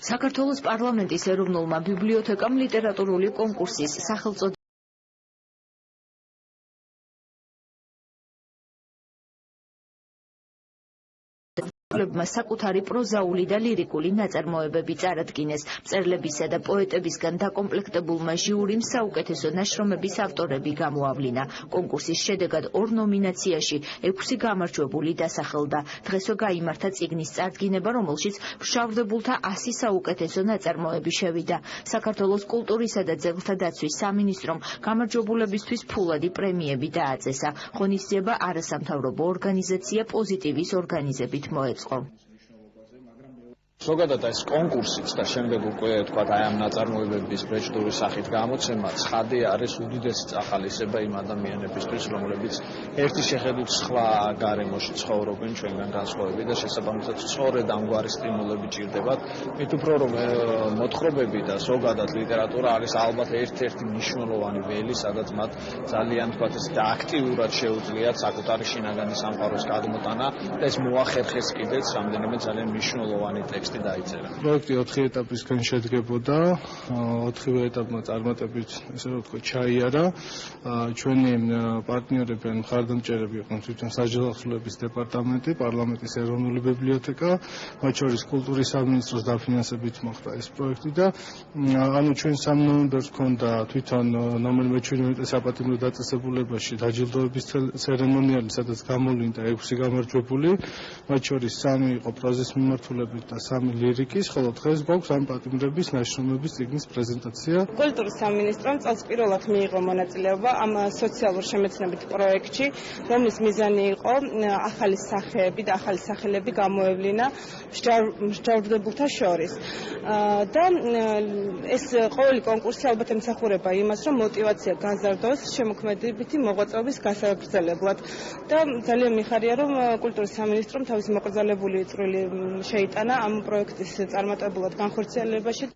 საქართველოს პარლამენტის ეროვნულმა ბიბლიოთეკამ ლიტერატურული კონკურსის სახელწოდება საკუთარი პროზაული და ლირიკული ნაწარმოებები წარადგინეს. მწერლებისა და პოეტებისგან დაკომპლექტებულმა ჟიურიმ საუკეთესო ნაშრომების ავტორები გამოავლინა. კონკურსის შედეგად 2 ნომინაციაში 6 გამარჯვებული დასახელდა. დღესვე გაიმართა წიგნის წარდგინება, რომელშიც მშავდებულთა 100 საუკეთესო ნაწარმოები შევიდა. საქართველოს კულტურისა და ძეგლთა დაცვის სამინისტრომ გამარჯვებულებისთვის ფულადი პრემიები დააწესა. ღონისძიება არასამთავრობო ორგანიზაცია პოზიტივის ორგანიზებით მოეწყო. ზოგადად ეს კონკურსიც და შემდეგ უკვე თქვა აი ამ ნაწარმოებების ბეჭდური სახით გამოცემა ცხადი არის უდიდესი წახალისება იმ ადამიანებისთვის, რომლებიც ერთი შეხედვით სხვა გარემოში ცხოვრობენ ჩვენგან განსხვავებით და შესაბამისად სწორედ ამგვარი სტიმულები ჭირდებათ. მით უფრო რომ მოთხრობები და ზოგადად ლიტერატურა არის ალბათ ერთ-ერთი მნიშვნელოვანი ველი, სადაც მათ ძალიან თქვა ესეთი აქტიურად შეუძლიათ საკუთარი შინაგანი სამყაროს გადმოტანა და ეს მოახერხეს კიდეც რამდენიმე ძალიან მნიშვნელოვანი ტექსტი. პროექტი 4 ეტაპისგან შედგებოდა. 4 ეტაპმა წარმატებით, ესე რომ ვთქვათ, ჩაიარა. ჩვენი პარტნიორები ან მხარდამჭერები იყვნენ თვითონ საჯარო ახსოვების დეპარტამენტი, პარლამენტის ეროვნული ბიბლიოთეკა, მათ შორის კულტურის სამინისტროს დაფინანსებით მოხდა ეს პროექტი და ანუ ჩვენ 3 ნოემბერს ჰქონდა თვითონ ნომერ 17 საპატიმრო დაწესებულებაში დაჯილდოების ცერემონიალი, სადაც გამოვლინდა 6 გამარჯვებული, მათ შორის 3 იყო პროზის მიმართულებით და 3 ლირიკის, ხოლო დღეს გვაქვს ამ პატიმრების ნაშრომების წიგნის პრეზენტაცია. კულტურის სამინისტრომ წელს პირველად მიიღო მონაწილეობა ამ სოციალურ შემეცნებით პროექტში, რომლის მიზანი იყო ახალი სახეები და ახალი სახელები გამოევლინა მსჯავრდებულთა შორის. და ეს ყოველი კონკურსი ალბათ ემსახურება იმას, რომ მოტივაცია გაზარდოს შემოქმედებითი მოღვაწეობის გასაგრძელებლად. და ძალიან მიხარია, რომ კულტურის სამინისტრომ თავისი მოკრძალებული წვლილი შეიტანა ამ პროექტის წარმატებულად განხორციელებაში.